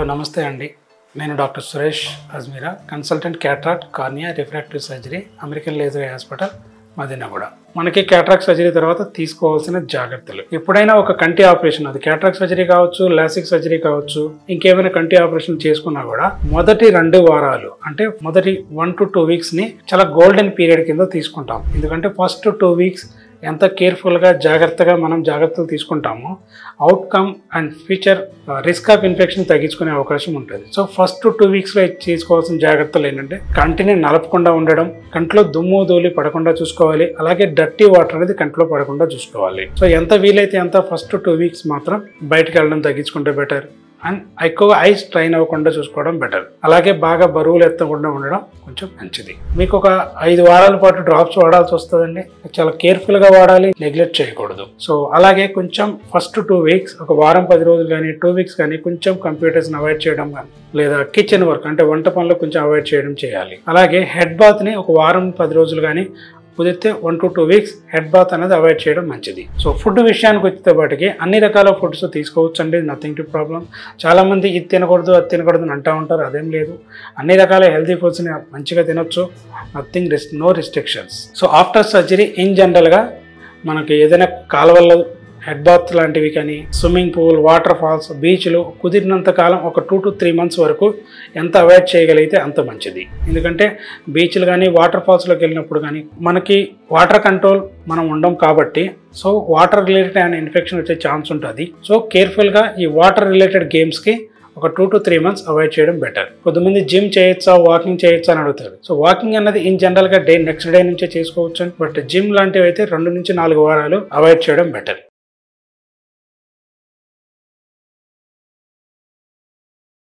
Hello నమస్తే అండి. నేను doctor Suresh Ajmeera, consultant cataract cornea refractive surgery, American laser hospital Madinaguda. మనకి క్యాట్రాక్ట్ సర్జరీ తర్వాత తీసుకోవాల్సిన జాగ్రత్తలు. ఎప్పుడైనా ఒక కంటి ఆపరేషన్, అది క్యాట్రాక్ట్ సర్జరీ కావచ్చు, లాసిక్ సర్జరీ కావచ్చు, ఇంకేమైనా కంటి ఆపరేషన్ చేసుకున్నా కూడా మొదటి 2 వారాలు అంటే మొదటి 1 to 2 weeks ని చాలా గోల్డెన్ పీరియడ్ కింద తీసుకుంటాం. ఎందుకంటే ఫస్ట్ 2 weeks ఎంత కేర్ఫుల్గా జాగ్రత్తగా మనం జాగ్రత్తలు తీసుకుంటామో outcome and future risk of infection తగ్గించుకునే అవకాశం ఉంటుంది. సో ఫస్ట్ 2 weeksలో తీసుకోవాల్సిన జాగ్రత్తలు ఏంటంటే కంటిని నలపకుండా ఉండడం, కంట్లో దుమ్ము ధూళి పడకుండా చూసుకోవాలి, అలాగే డర్టీ వాటర్ అనేది కంట్లో పడకుండా చూసుకోవాలి. సో ఎంత వీలైతే అంత ఫస్ట్ 2 weeks మాత్రం బయటకు వెళ్ళడం తగ్గించుకుంటే బెటర్. అండ్ ఎక్కువగా ఐస్ స్ట్రైన్ అవ్వకుండా చూసుకోవడం బెటర్. అలాగే బాగా బరువులు ఎత్తకుండా ఉండడం కొంచెం మంచిది. మీకు ఒక 5 వారాల పాటు డ్రాప్స్ వాడాల్సి వస్తుందండి. చాలా కేర్ఫుల్గా వాడాలి, నెగ్లెక్ట్ చేయకూడదు. సో అలాగే కొంచెం ఫస్ట్ 2 weeks, ఒక వారం 10 రోజులు కానీ 2 weeks కానీ కొంచెం కంప్యూటర్స్ని అవాయిడ్ చేయడం కానీ, లేదా కిచెన్ వర్క్ అంటే వంట పనులు కొంచెం అవాయిడ్ చేయడం చేయాలి. అలాగే హెడ్ బాత్ని ఒక వారం 10 రోజులు కానీ కుదిరితే 1 to 2 weeks హెడ్ బాత్ అనేది అవాయిడ్ చేయడం మంచిది. సో ఫుడ్ విషయానికి వచ్చేటప్పటికి అన్ని రకాల ఫుడ్స్ తీసుకోవచ్చు అండి, నథింగ్ టు ప్రాబ్లం. చాలామంది ఇది తినకూడదు అది తినకూడదు అని అంటూ ఉంటారు, అదేం లేదు. అన్ని రకాల హెల్తీ ఫుడ్స్ని మంచిగా తినొచ్చు, no restrictions. So after surgery in జనరల్గా మనకి ఏదైనా కాలువల్లో హెడ్ బాత్ లాంటివి కానీ, స్విమ్మింగ్ పూల్, వాటర్ ఫాల్స్, బీచ్లు కుదిరినంత కాలం ఒక 2 to 3 months వరకు ఎంత అవాయిడ్ చేయగలిగితే అంత మంచిది. ఎందుకంటే బీచ్లు కానీ వాటర్ ఫాల్స్లోకి వెళ్ళినప్పుడు కానీ మనకి వాటర్ కంట్రోల్ మనం ఉండం కాబట్టి so water related and infection వచ్చే ఛాన్స్ ఉంటుంది. సో కేర్ఫుల్గా ఈ వాటర్ రిలేటెడ్ గేమ్స్కి ఒక 2 to 3 months అవాయిడ్ చేయడం బెటర్. కొంతమంది జిమ్ చేయొచ్చా, వాకింగ్ చేయొచ్చా అని అడుగుతారు. సో వాకింగ్ అన్నది ఇన్ జనరల్గా నెక్స్ట్ డే నుంచే చేసుకోవచ్చు. బట్ జిమ్ లాంటివి అయితే 2 నుంచి 4 వారాలు అవాయిడ్ చేయడం బెటర్.